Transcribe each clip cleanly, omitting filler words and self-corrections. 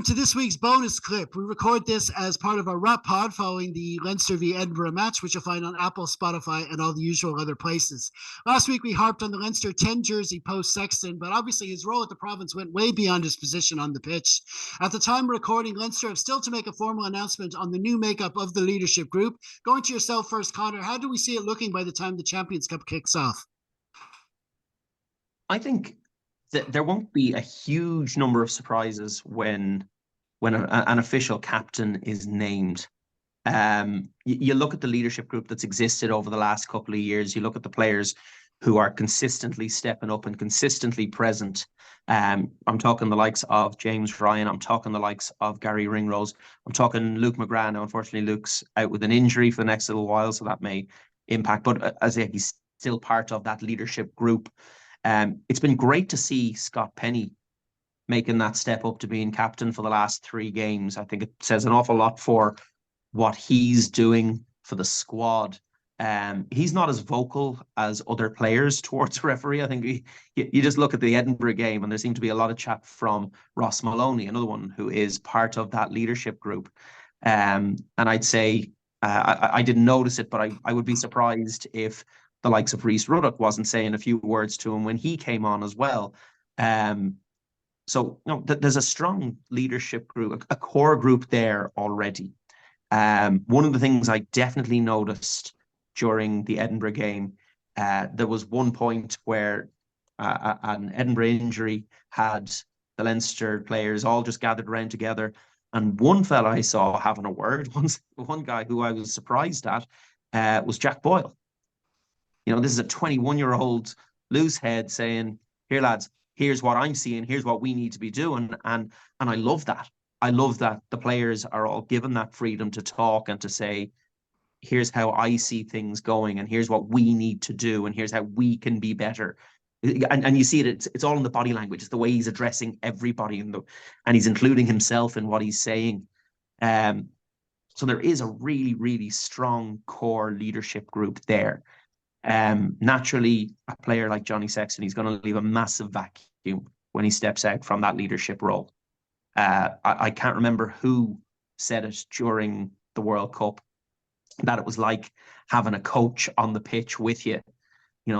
to this week's bonus clip. We record this as part of our wrap pod following the Leinster v Edinburgh match, which you'll find on Apple, Spotify, and all the usual other places. Last week, we harped on the Leinster 10 jersey post Sexton, but obviously his role at the province went way beyond his position on the pitch. At the time of recording, Leinster have still to make a formal announcement on the new makeup of the leadership group. Going to yourself first, Connor, how do we see it looking by the time the Champions Cup kicks off? I think that there won't be a huge number of surprises when an official captain is named. You look at the leadership group that's existed over the last couple of years. You look at the players who are consistently stepping up and consistently present. I'm talking the likes of James Ryan. I'm talking the likes of Gary Ringrose. I'm talking Luke McGrath. Now, unfortunately, Luke's out with an injury for the next little while, so that may impact. But as he's still part of that leadership group. It's been great to see Scott Penny making that step up to being captain for the last 3 games. I think it says an awful lot for what he's doing for the squad. He's not as vocal as other players towards referee. I think you just look at the Edinburgh game and there seemed to be a lot of chat from Ross Maloney, another one who is part of that leadership group. And I'd say, I didn't notice it, but I would be surprised if the likes of Rhys Ruddock wasn't saying a few words to him when he came on as well. So there's a strong leadership group, a core group there already. One of the things I definitely noticed during the Edinburgh game, there was one point where an Edinburgh injury had the Leinster players all just gathered around together. And one fella I saw having a word, one guy who I was surprised at, was Jack Boyle. This is a 21-year-old loose head saying, here, lads, here's what I'm seeing. Here's what we need to be doing. And I love that. I love that the players are all given that freedom to talk and to say, here's how I see things going. And here's what we need to do. And here's how we can be better. And you see it, it's all in the body language. It's the way he's addressing everybody and he's including himself in what he's saying. So there is a really, really strong core leadership group there. Naturally, a player like Johnny Sexton, he's going to leave a massive vacuum when he steps out from that leadership role. I can't remember who said it during the World Cup, that it was like having a coach on the pitch with you,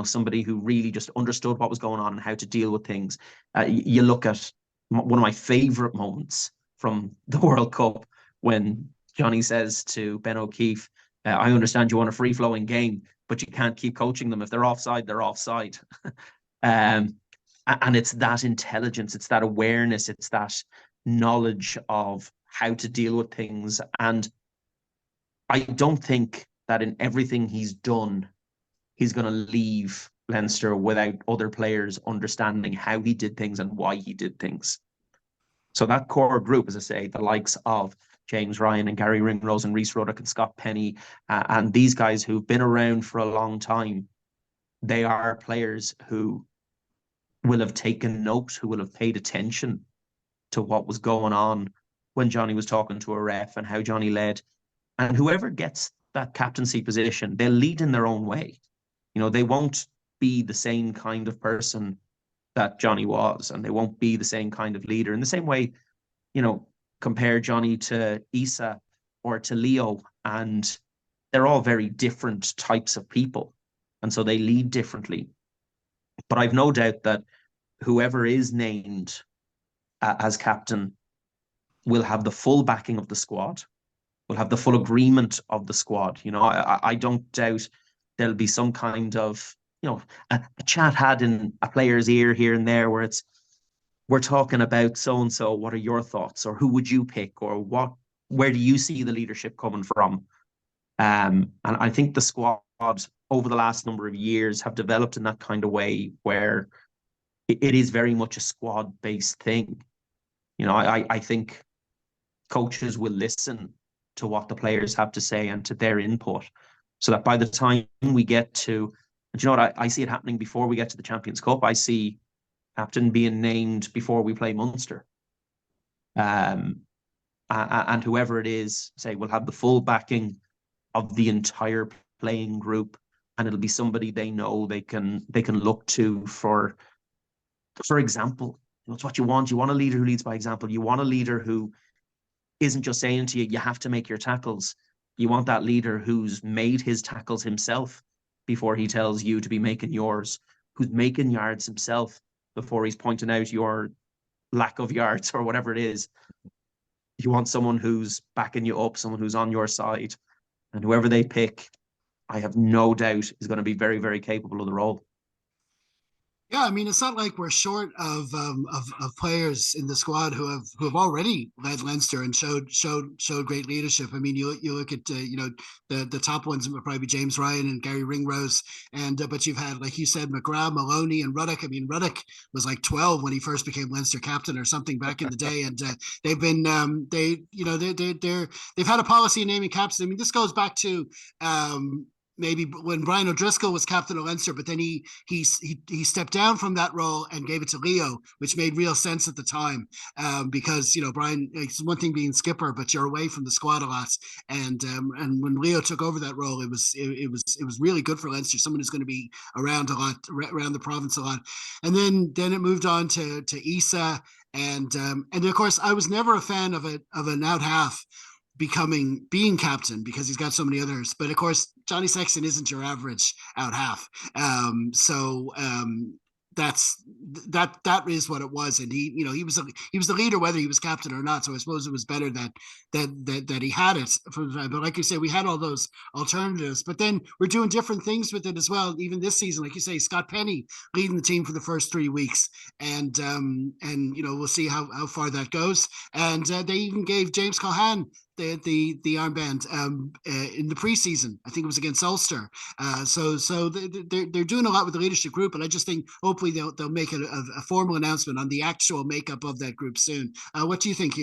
somebody who really just understood what was going on and how to deal with things. You look at one of my favorite moments from the World Cup when Johnny says to Ben O'Keefe, I understand you want a free-flowing game, but you can't keep coaching them. If they're offside, they're offside. And it's that intelligence, it's that awareness, it's that knowledge of how to deal with things. And I don't think that in everything he's done, he's going to leave Leinster without other players understanding how he did things and why he did things. So that core group, as I say, the likes of James Ryan and Gary Ringrose and Rhys Ruddock and Scott Penny, and these guys who've been around for a long time, they are players who will have taken note, who will have paid attention to what was going on when Johnny was talking to a ref and how Johnny led. And whoever gets that captaincy position, they'll lead in their own way. They won't be the same kind of person that Johnny was, and they won't be the same kind of leader. In the same way, compare Johnny to Isa or to Leo, and they're all very different types of people. And so they lead differently. But I've no doubt that whoever is named as captain will have the full backing of the squad, will have the full agreement of the squad. I don't doubt there'll be some kind of, a chat had in a player's ear here and there where we're talking about so-and-so, what are your thoughts? Or who would you pick? Or where do you see the leadership coming from? And I think the squad over the last number of years have developed in that kind of way where it is very much a squad-based thing. I think coaches will listen to what the players have to say and to their input, so that by the time we get to, and you know what, I see it happening before we get to the Champions Cup. I see captain being named before we play Munster. And whoever it is, say, will have the full backing of the entire playing group, and it'll be somebody they know they can look to for example, That's what you want. You want a leader who leads by example. You want a leader who isn't just saying to you, you have to make your tackles. You want that leader who's made his tackles himself before he tells you to be making yours, who's making yards himself before he's pointing out your lack of yards or whatever it is. You want someone who's backing you up, someone who's on your side, and whoever they pick, I have no doubt is going to be very, very capable of the role. Yeah, I mean, it's not like we're short of players in the squad who have already led Leinster and showed great leadership. I mean, you look at the top ones would probably be James Ryan and Gary Ringrose, and but you've had, like you said, McGrath, Maloney, and Ruddock. I mean, Ruddock was like 12 when he first became Leinster captain or something back in the day, and they've been they've had a policy of naming captains. I mean, this goes back to maybe when Brian O'Driscoll was captain of Leinster, but then he stepped down from that role and gave it to Leo, which made real sense at the time, because Brian, it's one thing being skipper, but you're away from the squad a lot, and when Leo took over that role, it was really good for Leinster, someone who's going to be around a lot, around the province a lot, and then it moved on to Isa, and of course I was never a fan of an out half being captain because he's got so many others. But of course, Johnny Sexton isn't your average out half. That is what it was, and he was the leader whether he was captain or not. So I suppose it was better that he had it. But like you say, we had all those alternatives. But then we're doing different things with it as well. Even this season, like you say, Scott Penny leading the team for the first 3 weeks, and we'll see how far that goes. And they even gave James Cohan the armband in the preseason. I think it was against Ulster. So they're doing a lot with the leadership group, and I just think hopefully they'll make a formal announcement on the actual makeup of that group soon. What do you think?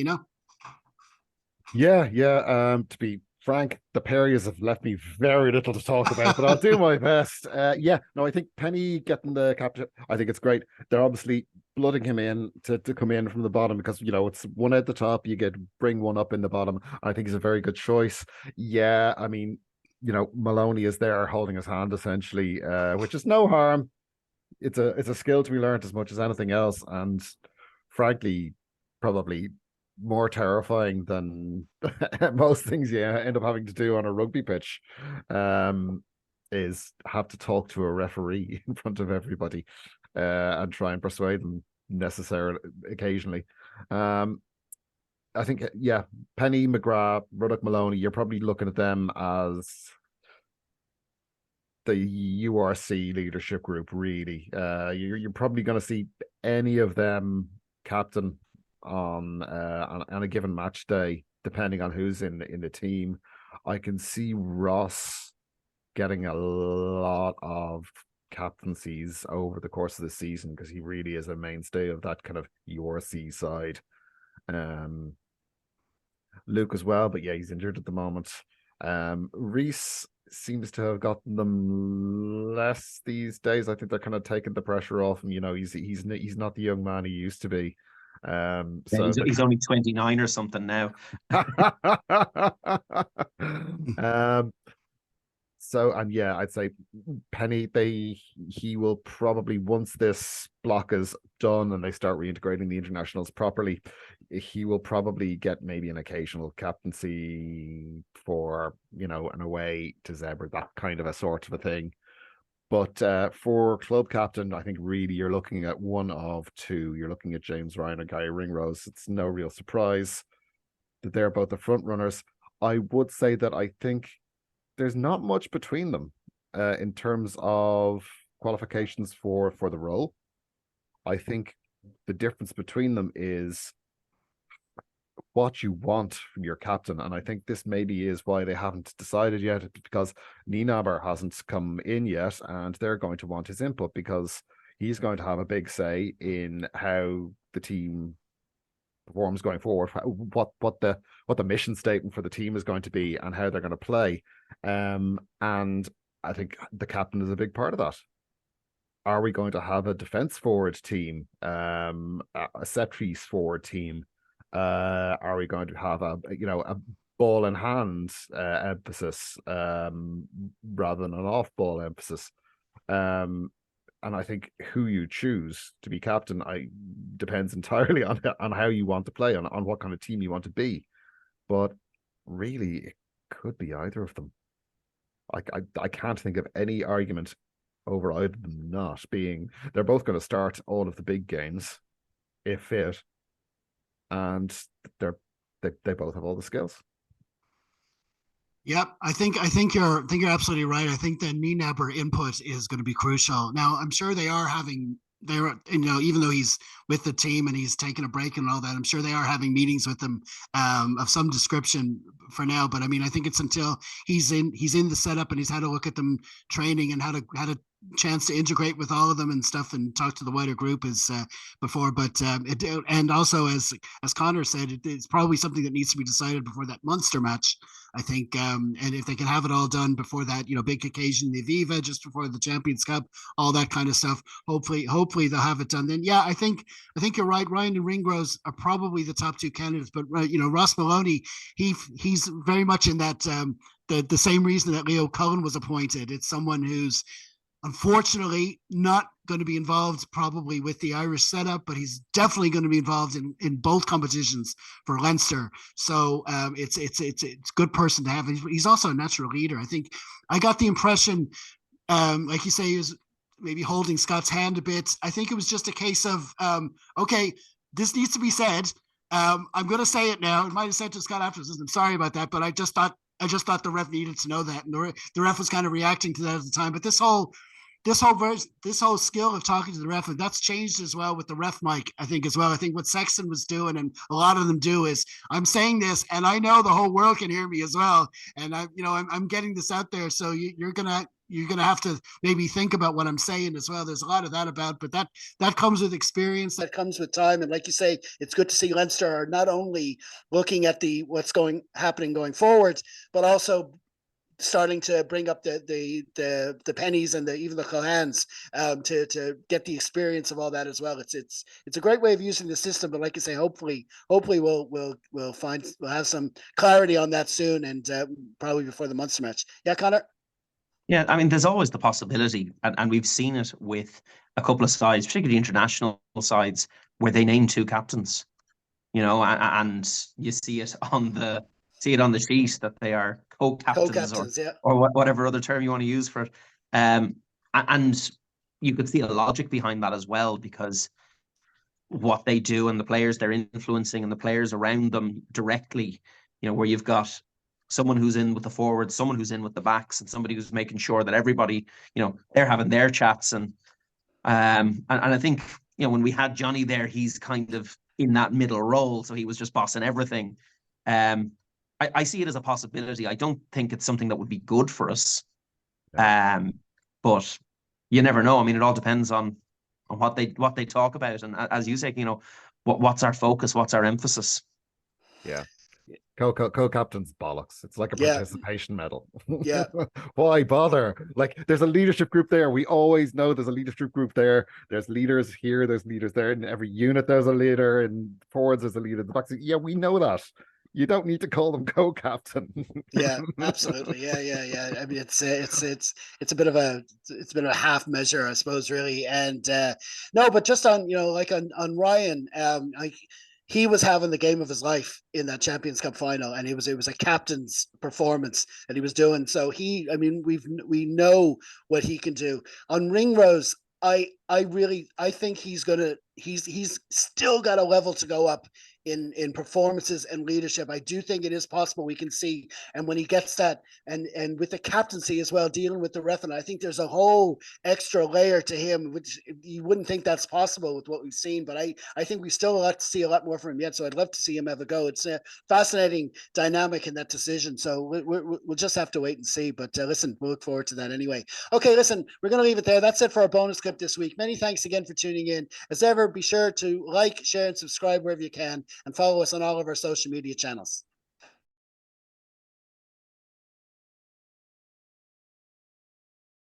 Yeah. To be frank, the Perrys have left me very little to talk about, but I'll do my best. I think Penny getting the captain, I think it's great. They're obviously blooding him in to come in from the bottom because it's one at the top, you bring one up in the bottom. I think he's a very good choice. Yeah, I mean, Maloney is there holding his hand essentially, which is no harm. It's a skill to be learned as much as anything else, and frankly, probably more terrifying than most things you end up having to do on a rugby pitch, is have to talk to a referee in front of everybody, and try and persuade them necessarily occasionally. I think, Penny, McGrath, Ruddock, Maloney, you're probably looking at them as the URC leadership group, really. You're probably going to see any of them captain on a given match day, depending on who's in the team. I can see Ross getting a lot of captaincies over the course of the season because he really is a mainstay of that kind of URC side. Luke as well, but yeah, he's injured at the moment. Reese seems to have gotten them less these days. I think they're kind of taking the pressure off him. He's not the young man he used to be. He's only 29 or something now. I'd say Penny, he will probably, once this block is done and they start reintegrating the internationals properly, he will probably get maybe an occasional captaincy for an away to Zebra, that kind of a sort of a thing. But for club captain, I think really you're looking at one of two. You're looking at James Ryan and Guy Ringrose. It's no real surprise that they're both the front runners. I would say that I think there's not much between them in terms of qualifications for the role. I think the difference between them is what you want from your captain, and I think this maybe is why they haven't decided yet, because Nienaber hasn't come in yet, and they're going to want his input because he's going to have a big say in how the team performs going forward, what the mission statement for the team is going to be, and how they're going to play. And I think the captain is a big part of that. Are we going to have a defense forward team, a set piece forward team? Are we going to have a ball in hand emphasis rather than an off ball emphasis? And I think who you choose to be captain depends entirely on how you want to play, on what kind of team you want to be. But really, it could be either of them. I can't think of any argument over either of them not being. They're both going to start all of the big games if fit, and they both have all the skills. Yep, I think you're absolutely right. I think the Nienaber input is going to be crucial. Now, I'm sure even though he's with the team and he's taking a break and all that, I'm sure they are having meetings with him of some description for now. But I mean, I think it's until he's in the setup and he's had a look at them training and had a chance to integrate with all of them and stuff and talk to the wider group is before. But and also as Connor said, it's probably something that needs to be decided before that Munster match, I think. And if they can have it all done before that, big occasion, the Aviva, just before the Champions Cup, all that kind of stuff. Hopefully they'll have it done then. Yeah, I think you're right. Ryan and Ringrose are probably the top two candidates, but Ross Maloney, he's very much in that the same reason that Leo Cullen was appointed. It's someone who's unfortunately not going to be involved probably with the Irish setup, but he's definitely going to be involved in both competitions for Leinster. So it's a good person to have. He's also a natural leader. I think I got the impression, like you say, he was maybe holding Scott's hand a bit. I think it was just a case of, okay, this needs to be said. I'm going to say it now. I might have said to Scott afterwards, I'm sorry about that, but I just thought the ref needed to know that, and the ref was kind of reacting to that at the time. But this whole skill of talking to the ref, and that's changed as well with the ref mic, I think, as well. I think what Sexton was doing, and a lot of them do, is I'm saying this, and I know the whole world can hear me as well, and I'm getting this out there, so you're gonna have to maybe think about what I'm saying as well. There's a lot of that about, but that comes with experience, that comes with time, and like you say, it's good to see Leinster are not only looking at what's happening going forward, but also starting to bring up the pennies and even the Cohans to get the experience of all that as well. It's a great way of using the system, but like you say, hopefully we'll have some clarity on that soon, and probably before the Munster match. Yeah, Connor. Yeah, I mean, there's always the possibility, and we've seen it with a couple of sides, particularly international sides, where they name two captains, and you see it on the sheet that they are co-captains, yeah, or whatever other term you want to use for it. And you could see a logic behind that as well, because what they do and the players they're influencing and the players around them directly, where you've got someone who's in with the forwards, someone who's in with the backs, and somebody who's making sure that everybody, they're having their chats. And I think, when we had Johnny there, he's kind of in that middle role, so he was just bossing everything. I see it as a possibility. I don't think it's something that would be good for us. Yeah. But you never know. I mean, it all depends on what they talk about, and as you say, what's our focus, what's our emphasis. Yeah. Co-captain's bollocks. It's like a participation medal. Yeah. Why bother? Like, there's a leadership group there. We always know there's a leadership group there. There's leaders here, there's leaders there. In every unit there's a leader, and forwards there's a leader. In the backs, yeah, we know that. You don't need to call them co-captain. Yeah, absolutely. Yeah. I mean, it's a bit of a half measure, I suppose, really. And no, but just on on Ryan, like, he was having the game of his life in that Champions Cup final, and it was a captain's performance that he was doing. So we know what he can do. On Ringrose, I think he's still got a level to go up in performances and leadership. I do think it is possible we can see, and when he gets that, and with the captaincy as well, dealing with the ref, and I think there's a whole extra layer to him, which you wouldn't think that's possible with what we've seen, but I think we still have to see a lot more from him yet, so I'd love to see him have a go. It's a fascinating dynamic in that decision, so we'll just have to wait and see, but listen, we'll look forward to that anyway. Okay, listen, we're going to leave it there. That's it for our bonus clip this week. Many thanks again for tuning in. As ever, be sure to like, share, and subscribe wherever you can, and follow us on all of our social media channels.